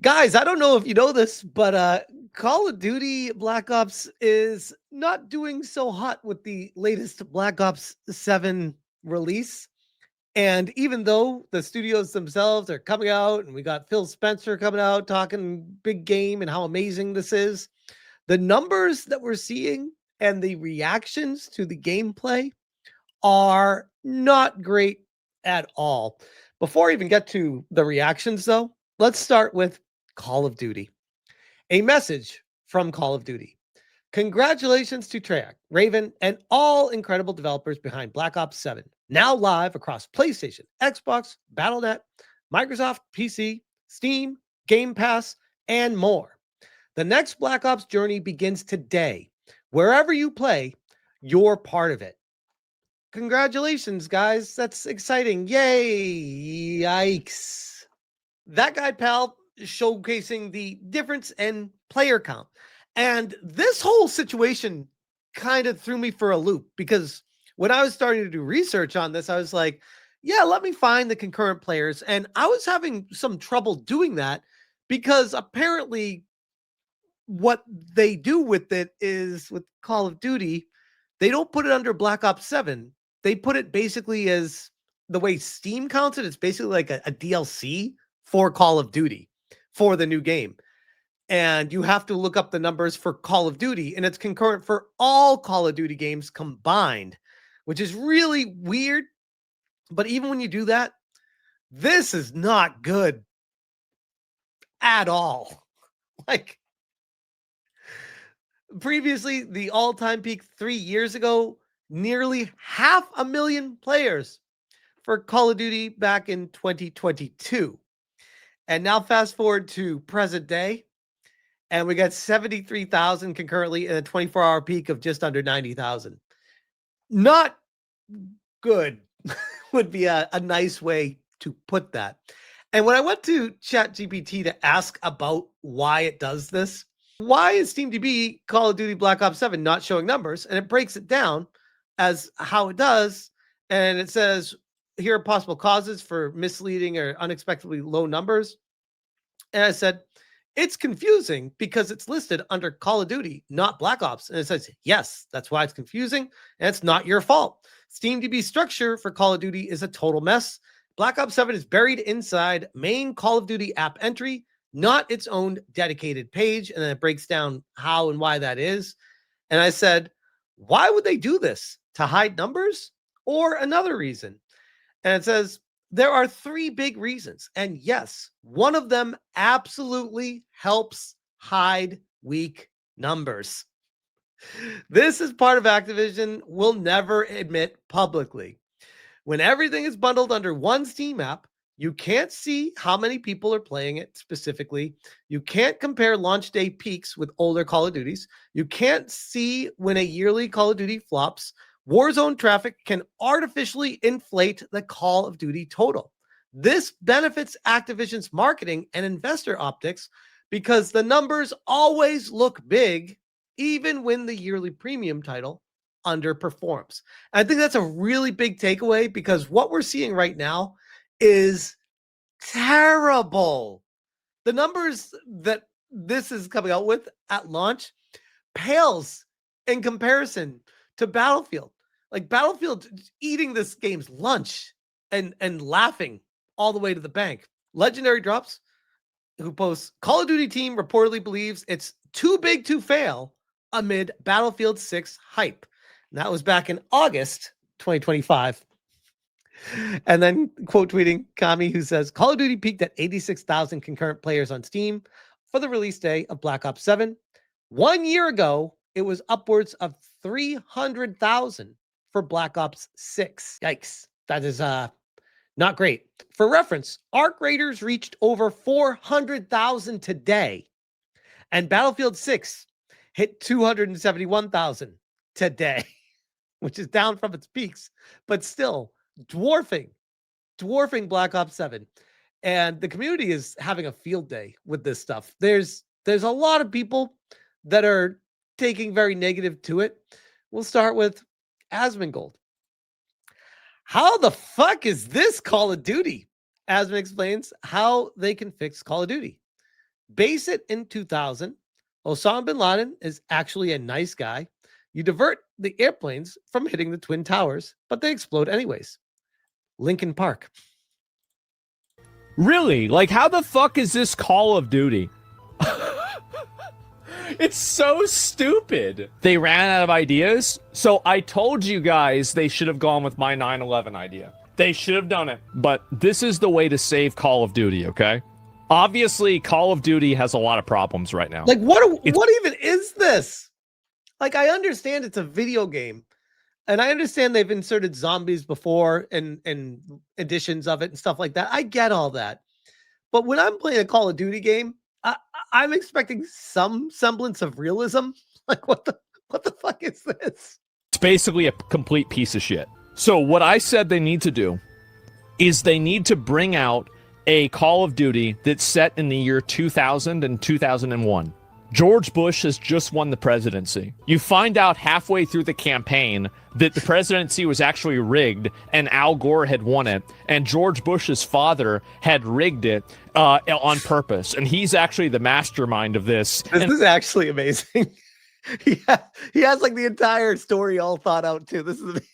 Guys, I don't know if you know this, but Call of Duty Black Ops is not doing so hot with the latest Black Ops 7 release. And even though the studios themselves are coming out and we got Phil Spencer coming out talking big game and how amazing this is, the numbers that we're seeing and the reactions to the gameplay are not great at all. Before I even get to the reactions, though, let's start with Call of Duty. A message from Call of Duty. Congratulations to Treyarch, Raven, and all incredible developers behind Black Ops 7, now live across PlayStation, Xbox, Battle.net, Microsoft PC, Steam, Game Pass, and more. The next Black Ops journey begins today. Wherever you play, you're part of it. Congratulations, guys. That's exciting. Yay. Yikes. That guy, pal, showcasing the difference in player count. And this whole situation kind of threw me for a loop because when I was starting to do research on this, I was like, yeah, let me find the concurrent players. And I was having some trouble doing that because apparently what they do with it is with Call of Duty, they don't put it under Black Ops 7. They put it basically as the way Steam counts it. It's basically like a DLC for Call of Duty for the new game. And you have to look up the numbers for Call of Duty, and it's concurrent for all Call of Duty games combined, which is really weird. But even when you do that, this is not good at all. Like, previously, the all-time peak 3 years ago, nearly 500,000 players for Call of Duty back in 2022. And now fast forward to present day, and we got 73,000 concurrently and a 24-hour peak of just under 90,000. Not good would be a nice way to put that. And when I went to ChatGPT to ask about why it does this, why is SteamDB Call of Duty Black Ops 7 not showing numbers? And it breaks it down as how it does. And it says, here are possible causes for misleading or unexpectedly low numbers. And I said, it's confusing because it's listed under Call of Duty, not Black Ops. And it says, yes, that's why it's confusing. And it's not your fault. SteamDB structure for Call of Duty is a total mess. Black Ops 7 is buried inside main Call of Duty app entry, not its own dedicated page. And then it breaks down how and why that is. And I said, why would they do this? To hide numbers or another reason? And it says, there are 3 big reasons. And yes, one of them absolutely helps hide weak numbers. This is part of Activision will never admit publicly. When everything is bundled under one Steam app, you can't see how many people are playing it specifically. You can't compare launch day peaks with older Call of Duties. You can't see when a yearly Call of Duty flops. Warzone traffic can artificially inflate the Call of Duty total. This benefits Activision's marketing and investor optics because the numbers always look big, even when the yearly premium title underperforms. I think that's a really big takeaway because what we're seeing right now is terrible. The numbers that this is coming out with at launch pales in comparison to Battlefield. Like Battlefield eating this game's lunch and laughing all the way to the bank. Legendary Drops, who posts, Call of Duty team reportedly believes it's too big to fail amid Battlefield 6 hype. And that was back in August 2025. And then quote tweeting Kami, who says, Call of Duty peaked at 86,000 concurrent players on Steam for the release day of Black Ops 7. 1 year ago, it was upwards of 300,000 for Black Ops 6. Yikes. That is not great. For reference, Arc Raiders reached over 400,000 today, and Battlefield 6 hit 271,000 today, which is down from its peaks, but still dwarfing Black Ops 7. And the community is having a field day with this stuff. There's a lot of people that are taking very negative to it. We'll start with Asmongold. How the fuck is this Call of Duty? Asmon explains how they can fix Call of Duty. Base it in 2000. Osama bin Laden is actually a nice guy. You divert the airplanes from hitting the Twin Towers, but they explode anyways. Lincoln Park. Really? Like, how the fuck is this Call of Duty? It's so stupid. They ran out of ideas. So I told you guys they should have gone with my 9/11 idea. They should have done it. But this is the way to save Call of Duty, okay? Obviously, Call of Duty has a lot of problems right now. Like, what even is this? Like, I understand it's a video game. And I understand they've inserted zombies before and editions of it and stuff like that. I get all that. But when I'm playing a Call of Duty game, I'm expecting some semblance of realism. Like, what the fuck is this? It's basically a complete piece of shit. So what I said they need to do is they need to bring out a Call of Duty that's set in the year 2000 and 2001. George Bush has just won the presidency. You find out halfway through the campaign that the presidency was actually rigged and Al Gore had won it, and George Bush's father had rigged it on purpose, and he's actually the mastermind of this. This is actually amazing. He has like the entire story all thought out too. This is amazing.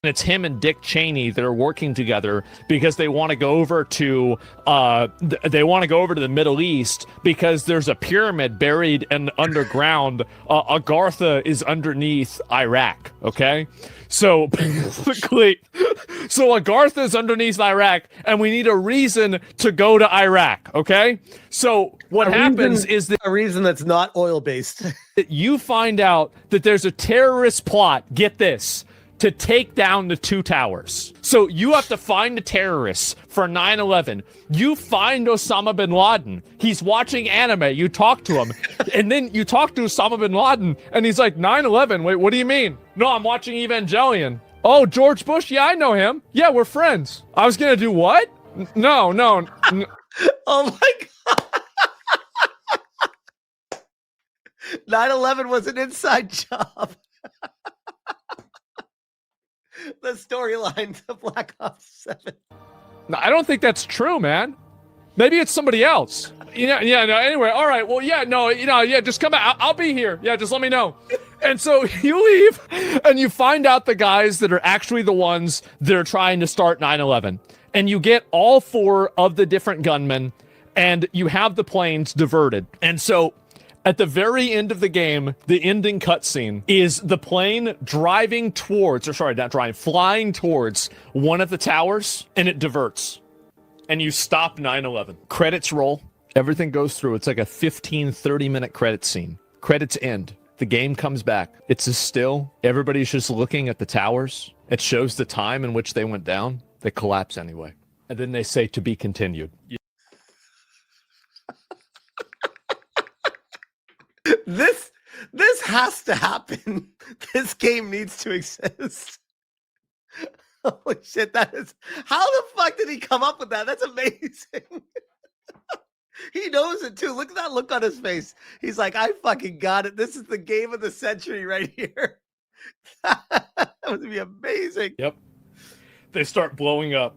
And it's him and Dick Cheney that are working together because they want to go over to the Middle East because there's a pyramid buried underground. Agartha is underneath Iraq. Okay, so basically, Agartha is underneath Iraq, and we need a reason to go to Iraq. Okay, so what happens is that a reason that's not oil based. You find out that there's a terrorist plot. Get this. To take down the two towers. So you have to find the terrorists for 9/11. You find Osama bin Laden. He's watching anime. You talk to him. And then you talk to Osama bin Laden, and he's like, 9/11? Wait, what do you mean? No, I'm watching Evangelion. Oh, George Bush? Yeah, I know him. Yeah, we're friends. I was gonna do what? No. Oh my God. 9/11 was an inside job. The storyline to Black Ops 7. No, I don't think that's true, man. Maybe it's somebody else. No, anyway, all right, well, just come back. I'll be here. Yeah, just let me know. And so you leave, and you find out the guys that are actually the ones that are trying to start 9/11. And you get all four of the different gunmen, and you have the planes diverted. And so at the very end of the game, the ending cutscene is the plane flying towards one of the towers, and it diverts. And you stop 9/11. Credits roll. Everything goes through. It's like a 15, 30-minute credit scene. Credits end. The game comes back. It's as still. Everybody's just looking at the towers. It shows the time in which they went down. They collapse anyway. And then they say, to be continued. This has to happen. This game needs to exist. Holy shit, that is... How the fuck did he come up with that? That's amazing. He knows it too. Look at that look on his face. He's like, I fucking got it. This is the game of the century right here. That would be amazing. Yep. They start blowing up.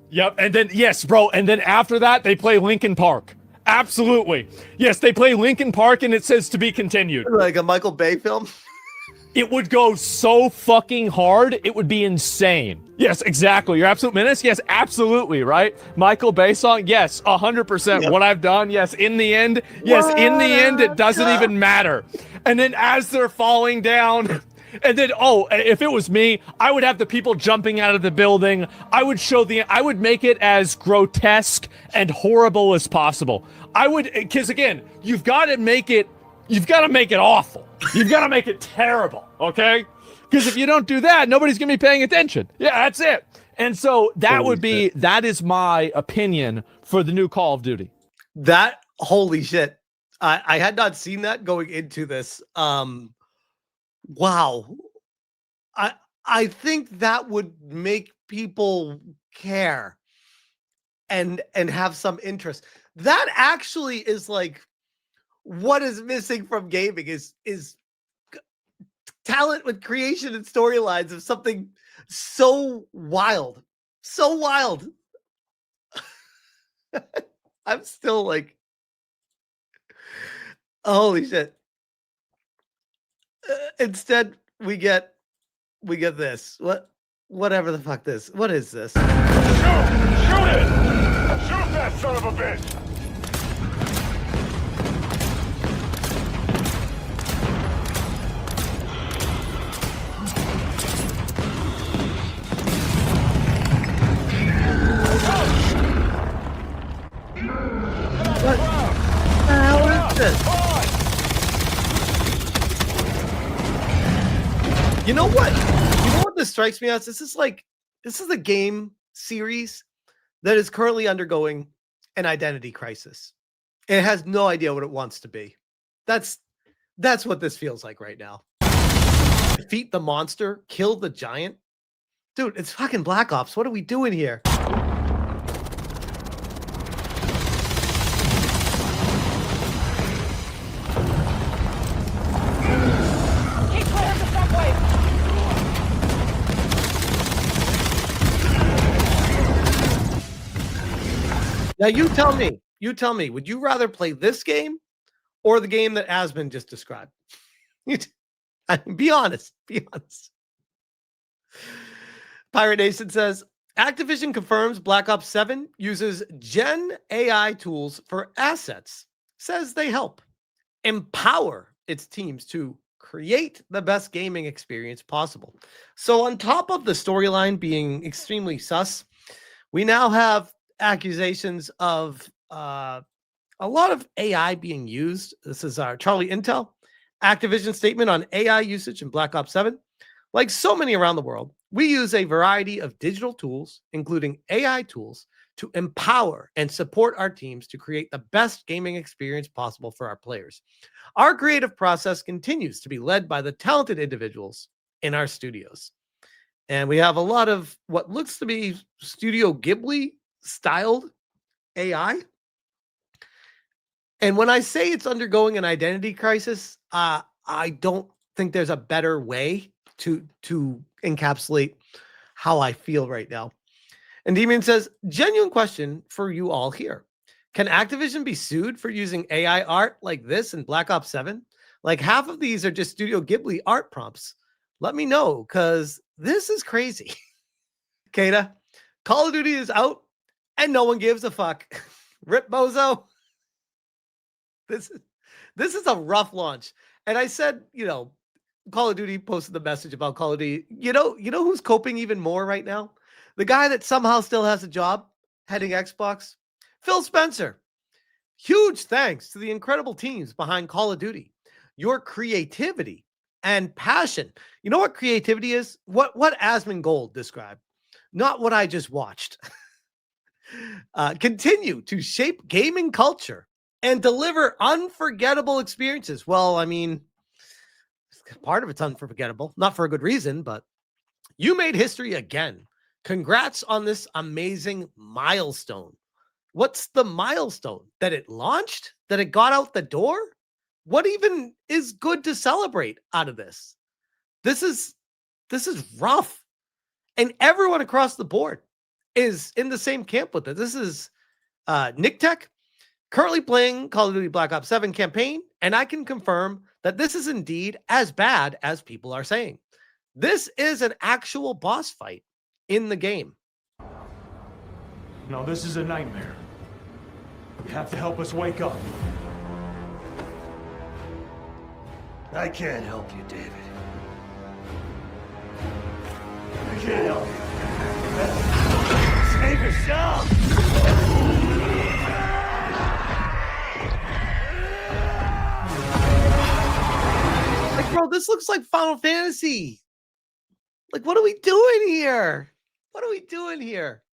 Yep. And then, yes, bro. And then after that, they play Linkin Park. Absolutely. Yes, they play Linkin Park and it says to be continued. Like a Michael Bay film? It would go so fucking hard. It would be insane. Yes, exactly. Your Absolute Menace? Yes, absolutely, right? Michael Bay song? Yes, 100%. Yep. What I've done? Yes, in the end? Yes, in the end, it doesn't even matter. And then as they're falling down... And then, if it was me, I would have the people jumping out of the building. I would make it as grotesque and horrible as possible. Because again, you've got to make it awful. You've got to make it terrible, okay? Because if you don't do that, nobody's going to be paying attention. Yeah, that's it. And so that is my opinion for the new Call of Duty. Holy shit. I had not seen that going into this. Wow. I think that would make people care and have some interest. That actually is like what is missing from gaming is talent with creation and storylines of something so wild. So wild. I'm still like Holy shit. Instead, we get this. Whatever the fuck this. What is this? Shoot! Shoot it! Shoot that son of a bitch! What the hell is this? You know what? You know what this strikes me as? This is a game series that is currently undergoing an identity crisis. It has no idea what it wants to be. That's what this feels like right now. Defeat the monster, kill the giant. Dude, it's fucking Black Ops. What are we doing here? Now you tell me, would you rather play this game or the game that Asmon just described? Be honest. Pirate Nation says, Activision confirms Black Ops 7 uses Gen AI tools for assets. Says they help empower its teams to create the best gaming experience possible. So on top of the storyline being extremely sus, we now have accusations of a lot of AI being used. This is our Charlie Intel Activision statement on AI usage in Black Ops 7. Like so many around the world, we use a variety of digital tools, including AI tools, to empower and support our teams to create the best gaming experience possible for our players. Our creative process continues to be led by the talented individuals in our studios. And we have a lot of what looks to be Studio Ghibli styled AI. And when I say it's undergoing an identity crisis, I don't think there's a better way to encapsulate how I feel right now. And Demon says, genuine question for you all here. Can Activision be sued for using AI art like this in Black Ops 7? Like half of these are just Studio Ghibli art prompts. Let me know, because this is crazy. Kata, Call of Duty is out and no one gives a fuck. Rip Bozo. This is a rough launch. And I said, Call of Duty posted the message about Call of Duty. You know who's coping even more right now? The guy that somehow still has a job heading Xbox, Phil Spencer. Huge thanks to the incredible teams behind Call of Duty. Your creativity and passion. You know what creativity is? What Asmongold described, not what I just watched. Continue to shape gaming culture and deliver unforgettable experiences. Well, I mean, part of it's unforgettable, not for a good reason, but you made history again. Congrats on this amazing milestone. What's the milestone? That it launched? That it got out the door? What even is good to celebrate out of this? This is rough. And everyone across the board is in the same camp with it. This is Nick Tech, currently playing Call of Duty Black Ops 7 campaign, and I can confirm that this is indeed as bad as people are saying. This is an actual boss fight in the game. No, this is a nightmare. You have to help us wake up. I can't help you, David. I can't help you. Save yourself! Like, bro, this looks like Final Fantasy. Like, what are we doing here? What are we doing here?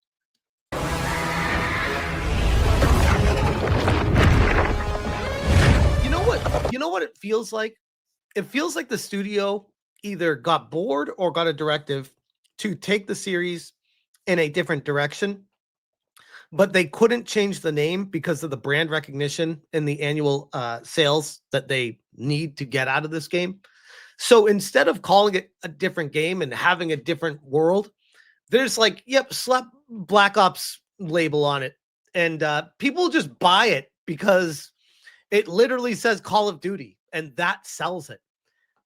You know what it feels like? It feels like the studio either got bored or got a directive to take the series in a different direction, but they couldn't change the name because of the brand recognition and the annual sales that they need to get out of this game. So instead of calling it a different game and having a different world, there's like, slap Black Ops label on it. And people just buy it because It literally says Call of Duty, and that sells it.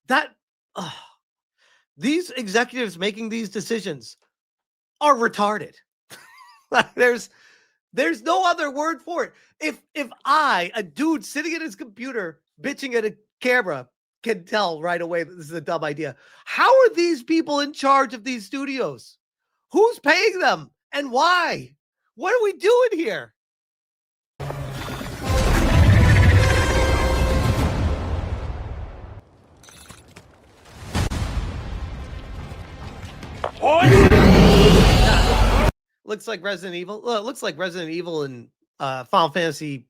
That these executives making these decisions are retarded. There's no other word for it. If I, a dude sitting at his computer bitching at a camera, can tell right away that this is a dumb idea, how are these people in charge of these studios? Who's paying them and why? What are we doing here? Looks like Resident Evil. Well, it looks like Resident Evil in Final Fantasy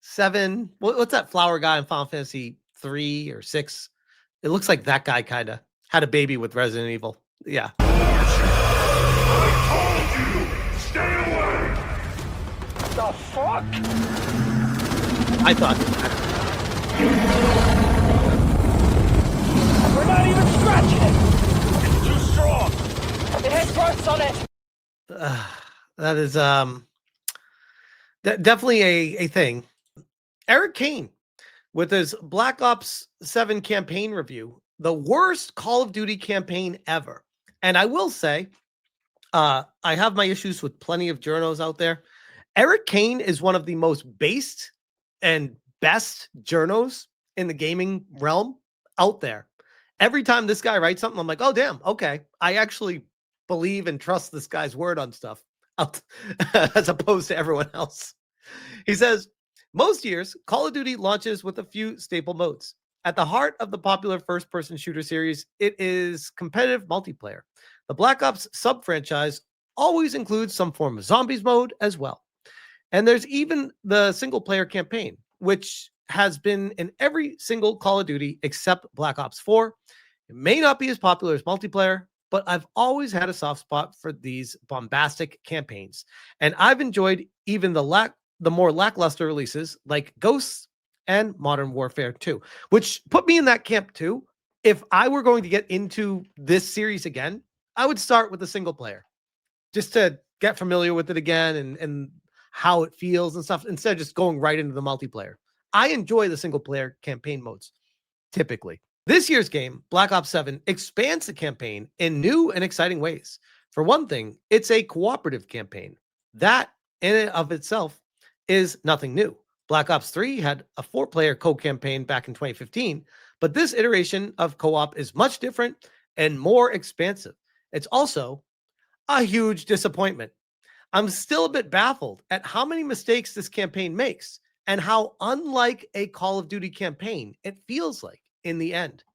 7. What's that flower guy in Final Fantasy 3 or 6? It looks like that guy kind of had a baby with Resident Evil. Yeah. I told you! Stay away! The fuck? I thought. We're not even scratching it! It's too strong! It has growths on it! That is definitely a thing. Eric Kane with his Black Ops 7 campaign review, the worst Call of Duty campaign ever. And I will say, I have my issues with plenty of journos out there. Eric Kane is one of the most based and best journos in the gaming realm out there. Every time this guy writes something, I'm like, oh, damn, okay. I actually believe and trust this guy's word on stuff as opposed to everyone else. He says, most years, Call of Duty launches with a few staple modes. At the heart of the popular first-person shooter series, it is competitive multiplayer. The Black Ops sub-franchise always includes some form of zombies mode as well. And there's even the single-player campaign, which has been in every single Call of Duty except Black Ops 4. It may not be as popular as multiplayer, but I've always had a soft spot for these bombastic campaigns. And I've enjoyed even the more lackluster releases like Ghosts and Modern Warfare 2, which put me in that camp too. If I were going to get into this series again, I would start with the single player just to get familiar with it again and how it feels and stuff, instead of just going right into the multiplayer. I enjoy the single player campaign modes typically. This year's game, Black Ops 7, expands the campaign in new and exciting ways. For one thing, it's a cooperative campaign. That, in and of itself, is nothing new. Black Ops 3 had a 4-player co-campaign back in 2015, but this iteration of co-op is much different and more expansive. It's also a huge disappointment. I'm still a bit baffled at how many mistakes this campaign makes and how unlike a Call of Duty campaign it feels like in the end.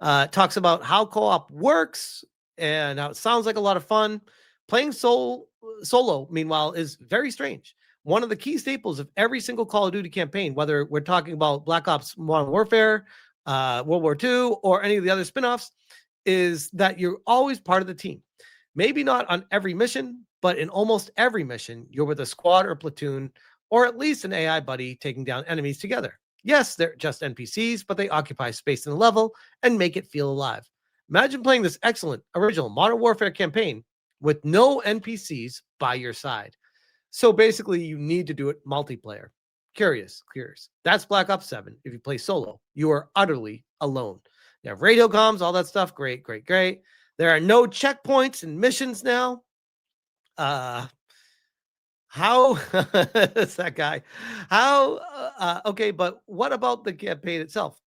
Talks about how co-op works and how it sounds like a lot of fun. Playing solo, meanwhile, is very strange. One of the key staples of every single Call of Duty campaign, whether we're talking about Black Ops Modern Warfare, World War II, or any of the other spinoffs, is that you're always part of the team. Maybe not on every mission, but in almost every mission, you're with a squad or platoon, or at least an AI buddy taking down enemies together. Yes, they're just NPCs, but they occupy space in the level and make it feel alive. Imagine playing this excellent original Modern Warfare campaign with no NPCs by your side. So basically, you need to do it multiplayer. Curious. That's Black Ops 7. If you play solo, you are utterly alone. You have radio comms, all that stuff. Great. There are no checkpoints and missions now. How is that guy? Okay, but what about the campaign itself?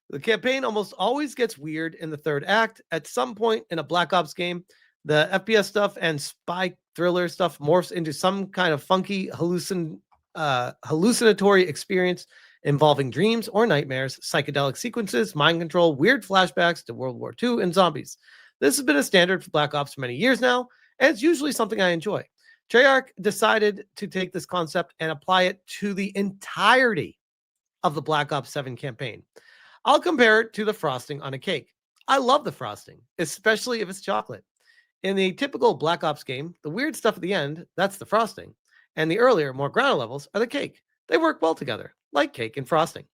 The campaign almost always gets weird in the third act. At some point in a Black Ops game, the FPS stuff and spy thriller stuff morphs into some kind of funky hallucinatory experience involving dreams or nightmares, psychedelic sequences, mind control, weird flashbacks to World War II, and zombies. This has been a standard for Black Ops for many years now, and it's usually something I enjoy. Treyarch decided to take this concept and apply it to the entirety of the Black Ops 7 campaign. I'll compare it to the frosting on a cake. I love the frosting, especially if it's chocolate. In the typical Black Ops game, the weird stuff at the end, that's the frosting, and the earlier, more ground levels are the cake. They work well together, like cake and frosting.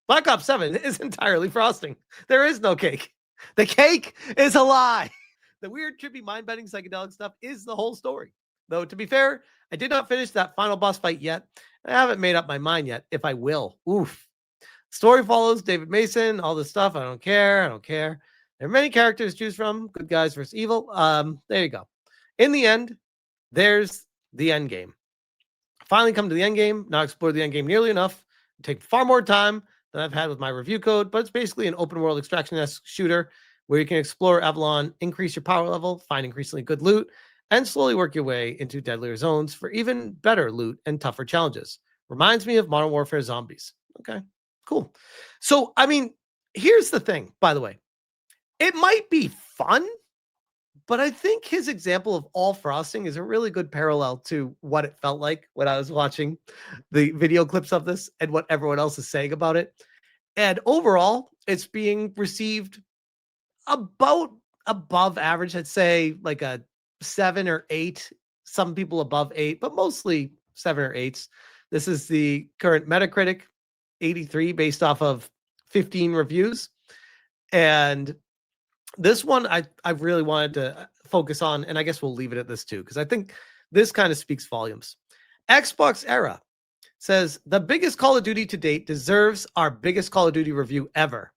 Black Ops 7 is entirely frosting. There is no cake. The cake is a lie. The weird, trippy, mind-bending psychedelic stuff is the whole story. Though, to be fair, I did not finish that final boss fight yet, I haven't made up my mind yet if I will. Oof. Story follows David Mason, all this stuff. I don't care. I don't care. There are many characters to choose from. Good guys versus evil. There you go. In the end, there's the end game. Finally come to the end game. Not explore the end game nearly enough. Take far more time than I've had with my review code, but it's basically an open world extraction-esque shooter where you can explore Avalon, increase your power level, find increasingly good loot, and slowly work your way into deadlier zones for even better loot and tougher challenges. Reminds me of Modern Warfare Zombies. Okay, cool. So, I mean, here's the thing, by the way. It might be fun, but I think his example of all frosting is a really good parallel to what it felt like when I was watching the video clips of this and what everyone else is saying about it. And overall, it's being received about above average. I'd say like a 7 or 8. Some people above 8, but mostly 7 or 8s. This is the current Metacritic 83 based off of 15 reviews. And this one I really wanted to focus on, and I guess we'll leave it at this too, because I think this kind of speaks volumes. Xbox Era says, the biggest Call of Duty to date deserves our biggest Call of Duty review ever.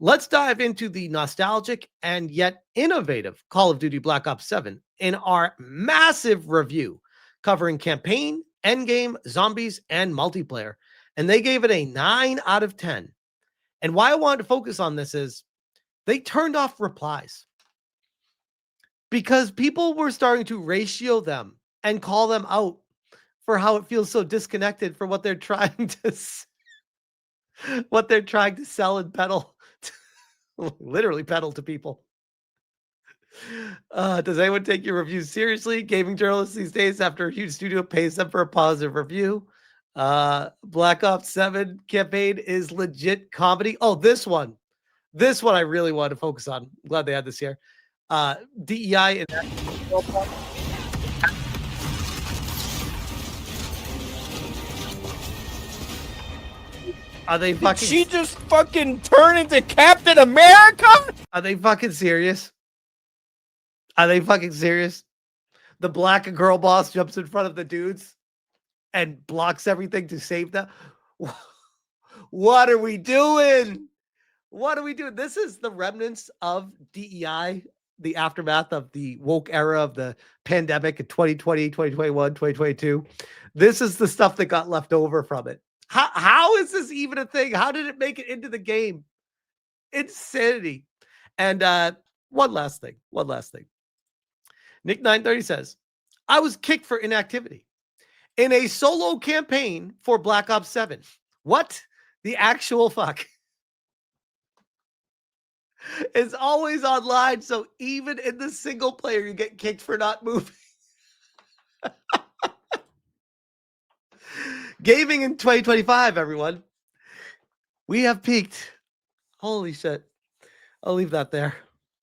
Let's dive into the nostalgic and yet innovative Call of Duty Black Ops 7 in our massive review covering campaign, endgame, zombies, and multiplayer. And they gave it a 9 out of 10. And why I wanted to focus on this is they turned off replies because people were starting to ratio them and call them out for how it feels so disconnected from what they're trying to sell and peddle, literally peddle to people. Does anyone take your reviews seriously? Gaming journalists these days, after a huge studio pays them for a positive review. Black Ops 7 campaign is legit comedy. Oh, this one I really wanted to focus on. I'm glad they had this here. DEI and are they fucking? Did she just fucking turn into Captain America? Are they fucking serious? Are they fucking serious? The black girl boss jumps in front of the dudes and blocks everything to save them. What are we doing? What are we doing? This is the remnants of DEI, the aftermath of the woke era of the pandemic in 2020, 2021, 2022. This is the stuff that got left over from it. How is this even a thing? How did it make it into the game? Insanity. And one last thing. Nick 930 says, I was kicked for inactivity in a solo campaign for Black Ops 7. What the actual fuck? It's always online, so even in the single player, you get kicked for not moving. Gaming in 2025, everyone. We have peaked. Holy shit. I'll leave that there.